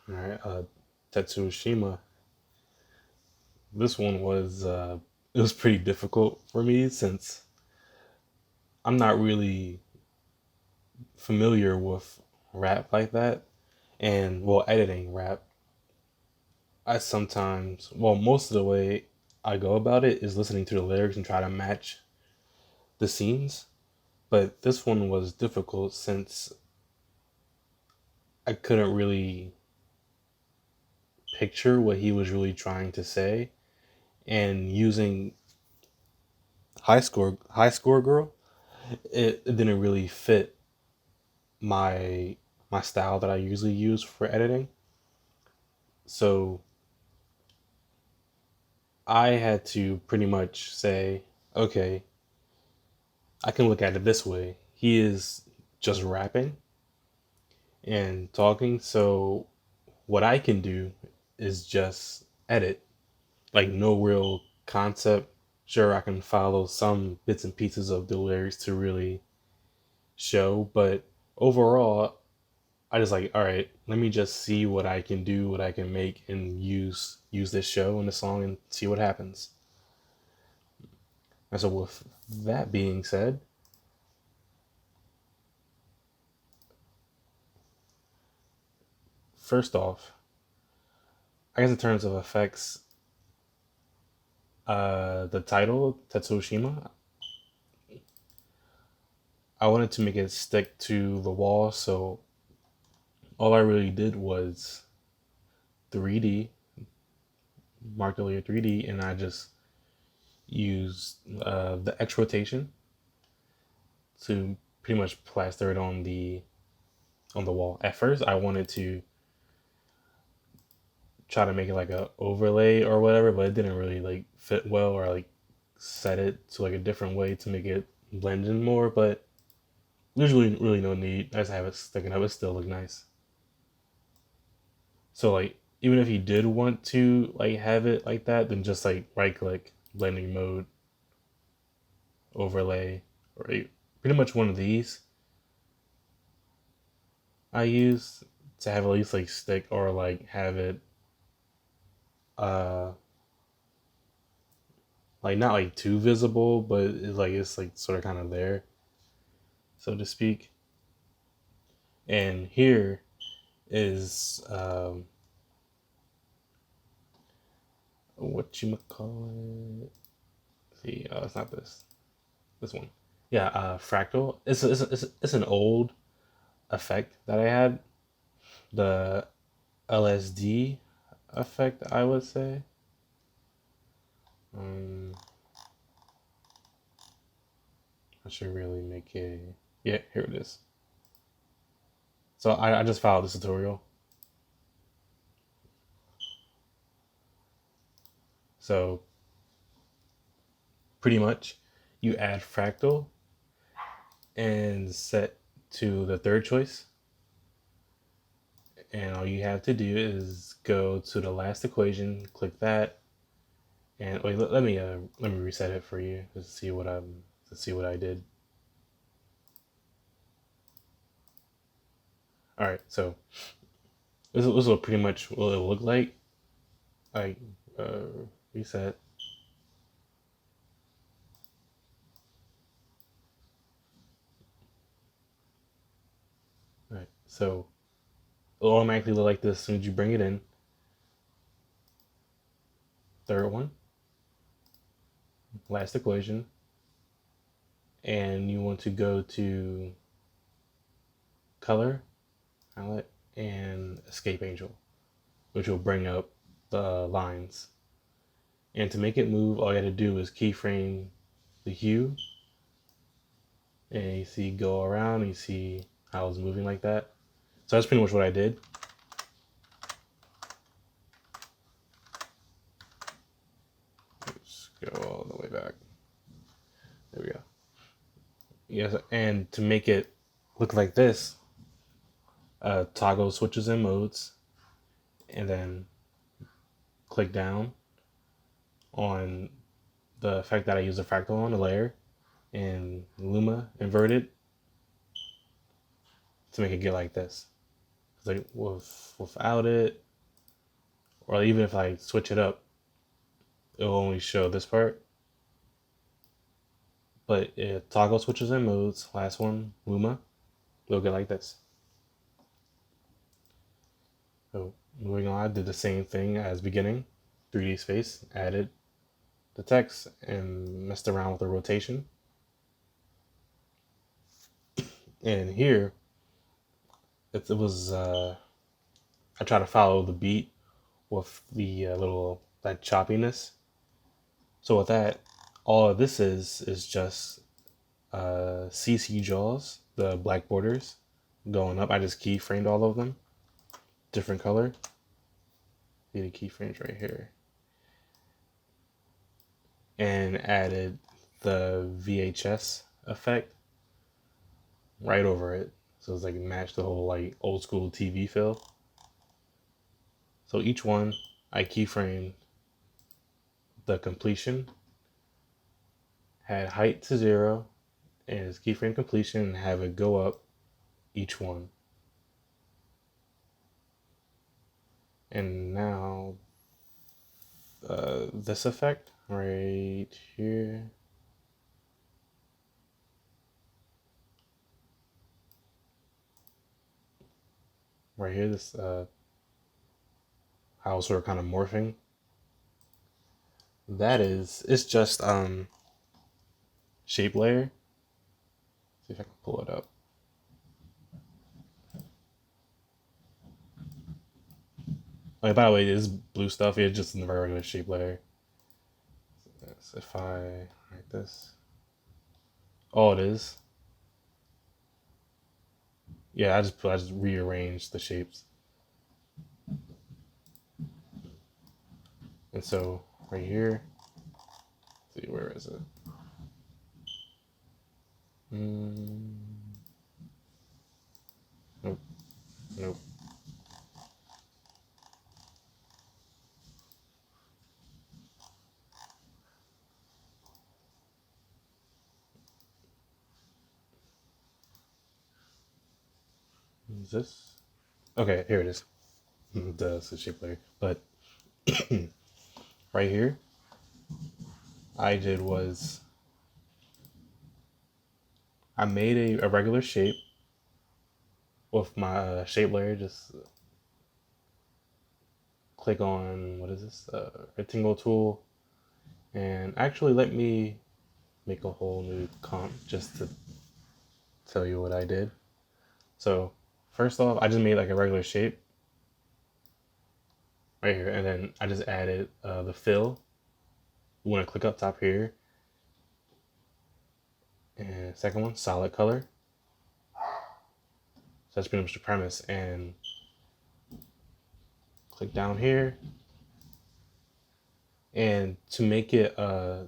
All right, Tetsuo Shima. This one was it was pretty difficult for me since I'm not really familiar with rap like that, and well, editing rap. I sometimes, well, most of the way I go about it is listening to the lyrics and try to match the scenes. But this one was difficult since I couldn't really picture what he was really trying to say, and using high score girl, it didn't really fit my my style that I usually use for editing. So I had to pretty much say, okay, I can look at it this way. He is just rapping and talking, so what I can do is just edit, like no real concept. Sure, I can follow some bits and pieces of the lyrics to really show, but overall, I just like, all right, let me just see what I can do, what I can make, and use this show and the song and see what happens. And so, with that being said, first off, I guess in terms of effects, the title Tetsuo Shima, I wanted to make it stick to the wall, so all I really did was 3D, marked earlier 3D, and I just used the X rotation to pretty much plaster it on the wall. At first, I wanted to try to make it like a overlay or whatever, but it didn't really like fit well or like set it to like a different way to make it blend in more. But there's really no need. I just have it sticking up. It still look nice. So like even if you did want to like have it like that, then just like right click blending mode overlay or pretty much one of these I use to have at least like stick or like have it uh like not like too visible, but it's like sort of kind of there, so to speak. And here is what you call it. See, it's not this. This one. Yeah, fractal. It's an old effect that I had. The LSD effect, I would say. Um, I should really make a. Yeah, here it is. So I just followed this tutorial. So pretty much, you add fractal and set to the third choice, and all you have to do is go to the last equation, click that, and wait. Let me reset it for you to see what I did. All right, so this will pretty much what it look like. Like uh, reset. All right, so it'll automatically look like this as soon as you bring it in. Third one, last equation, and you want to go to color, palette, and escape angel, which will bring up the lines. And to make it move, all you have to do is keyframe the hue, and you see go around, and you see how it's moving like that. So that's pretty much what I did. Let's go all the way back. There we go. Yes, and to make it look like this, toggle switches and modes, and then click down on the effect that I use the fractal on the layer, and Luma invert it to make it get like this. Because like without it, or even if I switch it up, it'll only show this part. But it toggle switches and modes. Last one, Luma, it'll get like this. So moving on, I did the same thing as beginning. 3D space, added the text and messed around with the rotation. And here, it was I try to follow the beat with the little that choppiness. So with that, all of this is just CC jaws, the black borders going up. I just keyframed all of them, different color. See the keyframes right here, and added the VHS effect right over it. So it's like match the whole like old school TV feel. So each one I keyframed the completion, had height to 0, and it's keyframe completion and have it go up each one. And now this effect right here. Right here, this how it's sort of kind of morphing. That is, it's just shape layer. See if I can pull it up. Like, by the way, this blue stuff is just in the regular shape layer. So if I write this, oh, it is. Yeah, I just rearranged the shapes. And so right here, let's see, where is it? Nope. Nope. Is this? Okay, here it is. It's a shape layer. But right here, I did was I made a regular shape with my shape layer. Just click on, what is this? Rectangle tool. And actually, let me make a whole new comp just to tell you what I did. So first off, I just made like a regular shape right here, and then I just added the fill. You want to click up top here, and second one, solid color. So that's pretty much the premise. And click down here, and to make it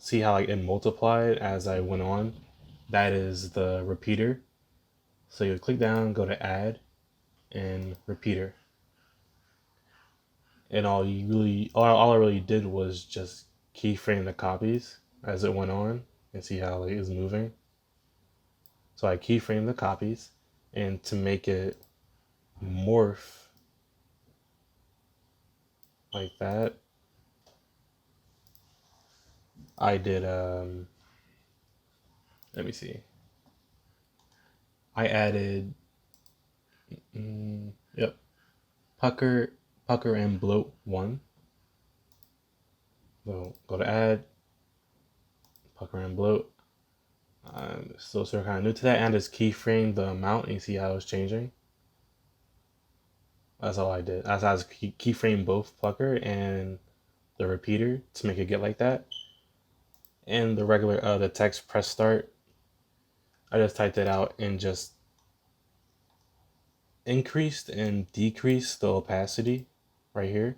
see how like it multiplied as I went on, that is the repeater. So you click down, go to add, and repeater. And all I really did was just keyframe the copies as it went on and see how it is moving. So I keyframe the copies, and to make it morph like that, I did let me see. I added yep, pucker and bloat 1. So go to add, pucker and bloat. I'm still sort of kind of new to that, and just keyframe the amount and you see how it's changing. That's all I did. I was keyframe both pucker and the repeater to make it get like that. And the regular the text press start, I just typed it out and just increased and decreased the opacity right here.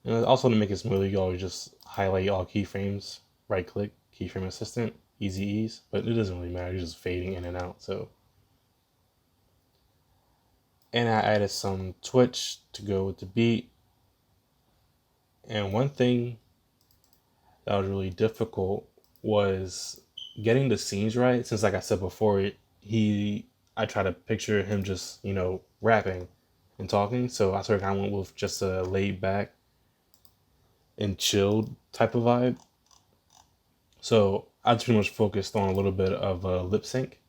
And also to make it smoother, you always just highlight all keyframes, right click, keyframe assistant, easy ease, but it doesn't really matter, you're just fading in and out. So, and I added some twitch to go with the beat. And one thing that was really difficult was getting the scenes right, since like I said before, I try to picture him just, rapping. and talking. So I sort of kind of went with just a laid back and chilled type of vibe. So I just pretty much focused on a little bit of lip sync.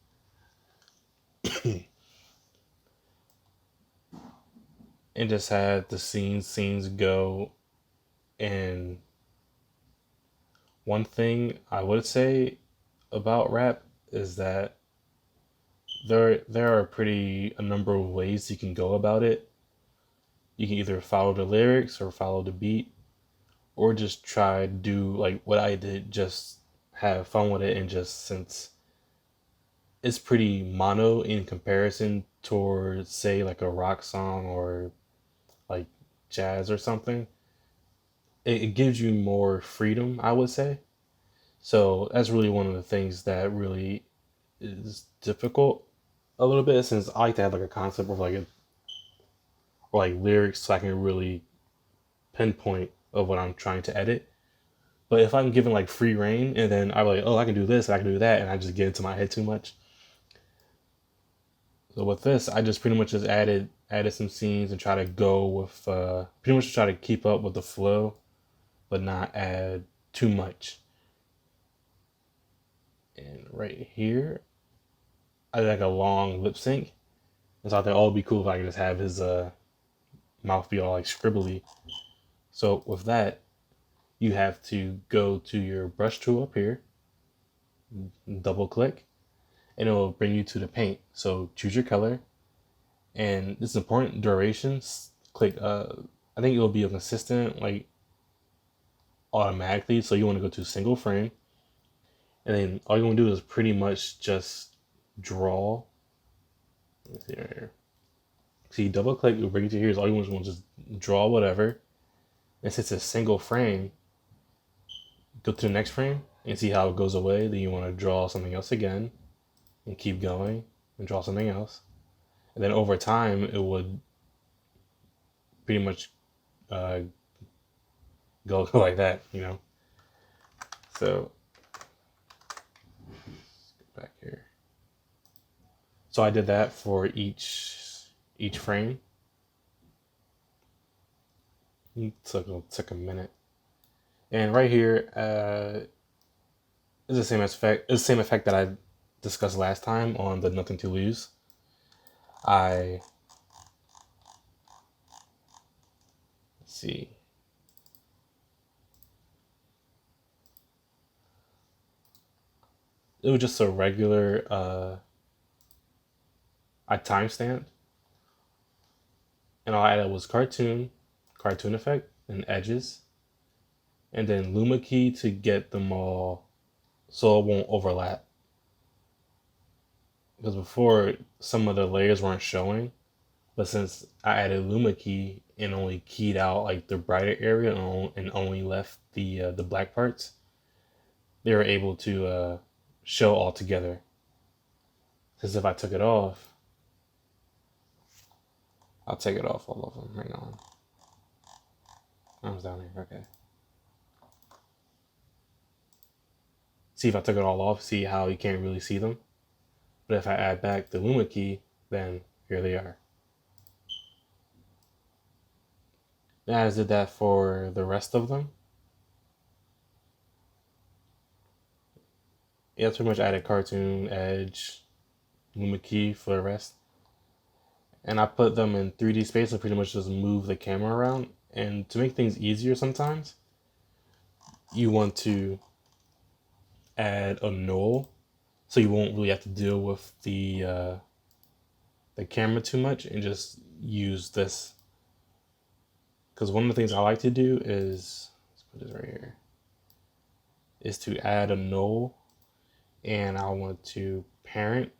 And just had the scenes go. And one thing I would say about rap is that there are a number of ways you can go about it. You can either follow the lyrics or follow the beat, or just try to do like what I did, just have fun with it. And just since it's pretty mono in comparison towards, say, like a rock song or like jazz or something, it gives you more freedom, I would say. So that's really one of the things that really is difficult a little bit, since I like to have like a concept of like or like lyrics, so I can really pinpoint of what I'm trying to edit. But if I'm given like free reign and then I'm like, oh, I can do this and I can do that, and I just get into my head too much. So with this, I just pretty much just added some scenes and try to go with pretty much try to keep up with the flow, but not add too much. And right here, I did like a long lip sync. And so I thought, oh, it'd be cool if I could just have his mouth be all like scribbly. So with that, you have to go to your brush tool up here, double click, and it will bring you to the paint. So choose your color, and this is important. Durations, click. I think it will be a consistent like automatically. So you want to go to single frame, and then all you want to do is pretty much just draw. Let's see right here. See, double click, you'll bring it to here. So all you want to just draw whatever. And since it's a single frame, go to the next frame and see how it goes away. Then you want to draw something else again and keep going and draw something else. And then over time, it would pretty much uh, go like that, you know? So, let's go back here. So I did that for each frame. It took a minute. And right here is the same effect. It's the same effect that I discussed last time on the Nothing to Lose. Let's see. It was just a regular I timestamped, and all I added was cartoon effect, and edges, and then Luma key to get them all so it won't overlap. Because before, some of the layers weren't showing, but since I added Luma key and only keyed out like the brighter area and only left the black parts, they were able to show all together. Since if I took it off, I'll take it off all of them right now. Arms down here, okay. See, if I took it all off, see how you can't really see them? But if I add back the Luma key, then here they are. And I just did that for the rest of them. Yeah, pretty much added cartoon, edge, Luma key for the rest. And I put them in 3D space, so pretty much just move the camera around. And to make things easier sometimes, you want to add a null, so you won't really have to deal with the camera too much and just use this. Because one of the things I like to do is, let's put this right here, is to add a null, and I want to parent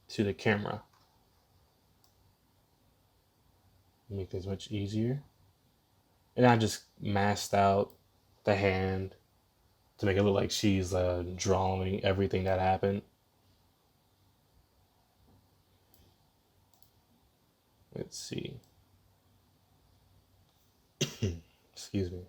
to the camera. Make things much easier. And I just masked out the hand to make it look like she's drawing everything that happened. Let's see. Excuse me.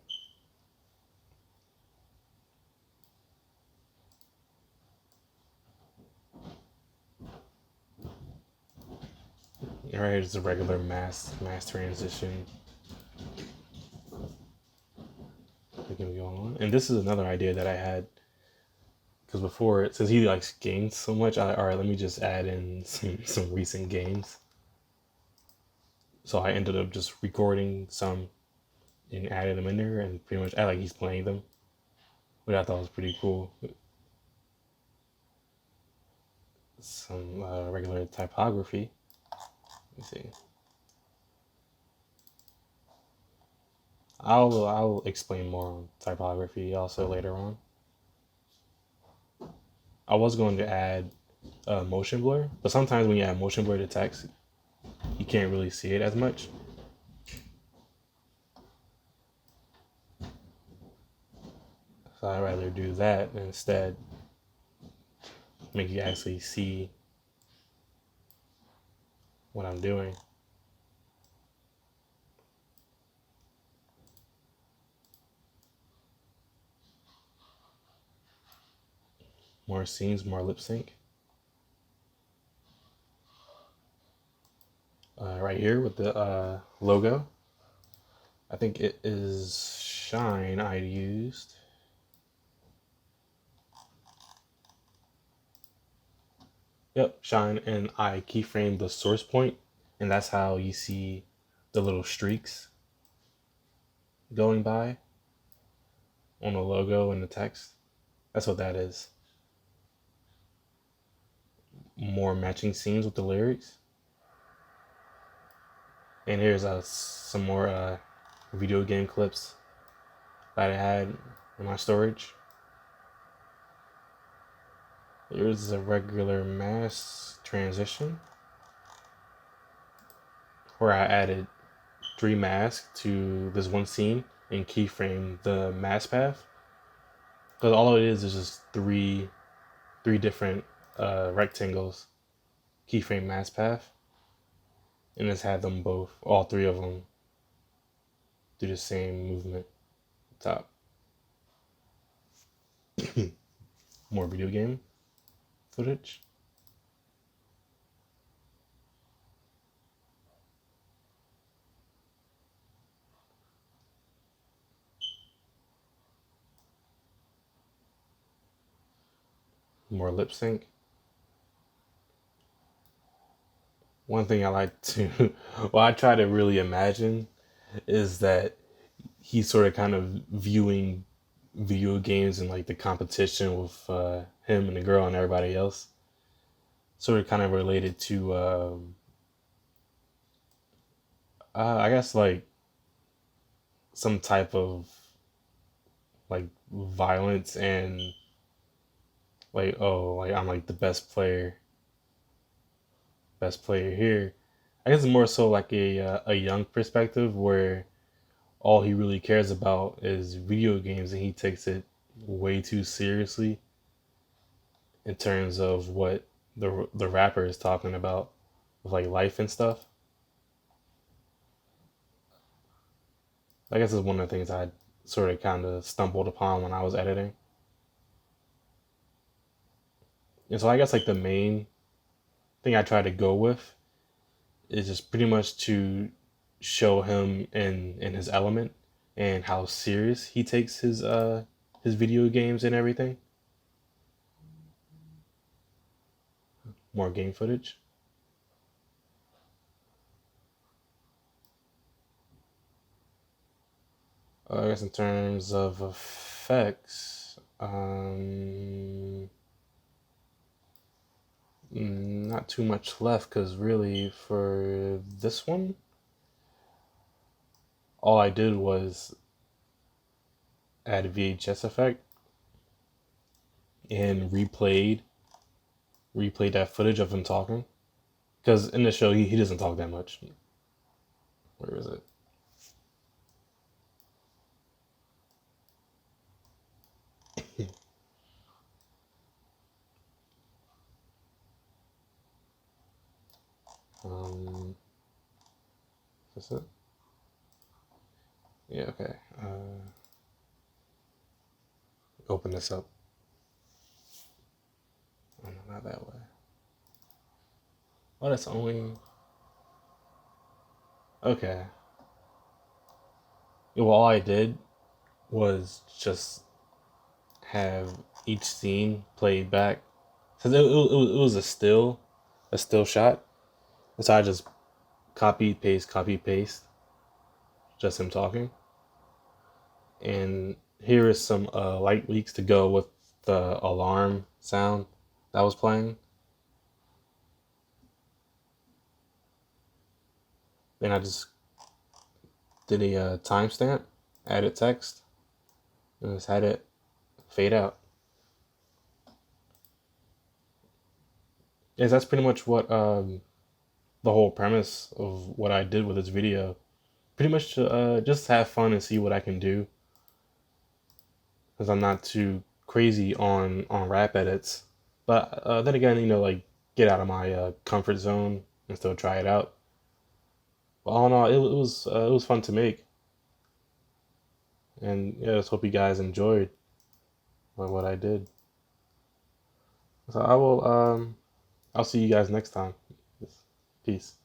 Right here's a regular mass transition. And this is another idea that I had because before, since he likes games so much, all right, let me just add in some recent games. So I ended up just recording some and adding them in there, and pretty much act like he's playing them, which I thought was pretty cool. Some regular typography. Let me see. I'll explain more on typography also later on. I was going to add motion blur, but sometimes when you add motion blur to text, you can't really see it as much. So I'd rather do that and instead make you actually see what I'm doing. More scenes, more lip sync. Right here with the logo. I think it is Shine I used. Yep, Shine, and I keyframed the source point, and that's how you see the little streaks going by on the logo and the text. That's what that is. More matching scenes with the lyrics. And here's some more video game clips that I had in my storage. Here's a regular mass transition where I added 3 masks to this one scene and keyframe the mask path. Because all it is just three different rectangles keyframe mask path, and just had them both, all 3 of them, do the same movement. Top. More video game footage. More lip sync. One thing I like to, well, I try to really imagine is that he's sort of kind of viewing video games and like the competition with him and the girl and everybody else. Sort of kind of related to, I guess, like some type of like violence and like, oh, like I'm like the best player here. I guess it's more so like a young perspective where all he really cares about is video games and he takes it way too seriously in terms of what the rapper is talking about with like life and stuff. I guess it's one of the things I sort of kind of stumbled upon when I was editing. And so I guess like the main thing I try to go with is just pretty much to show him in his element and how serious he takes his video games and everything. More game footage. I guess in terms of effects, not too much left because really for this one, all I did was add a VHS effect and replayed that footage of him talking. Because in the show, he doesn't talk that much. Where is it? Is this it? Yeah, okay. Open this up. Oh, no, not that way. Oh, that's only. Okay. Well, all I did was just have each scene played back. Cause it was a still shot. And so I just copy, paste, just him talking. And here is some light leaks to go with the alarm sound that was playing. Then I just did a timestamp, added text, and just had it fade out. Yes, that's pretty much what the whole premise of what I did with this video. Pretty much just have fun and see what I can do, because I'm not too crazy on rap edits. But then again, like get out of my comfort zone and still try it out. But all in all, it was fun to make, and yeah, I just hope you guys enjoyed what I did. So I'll see you guys next time. Peace.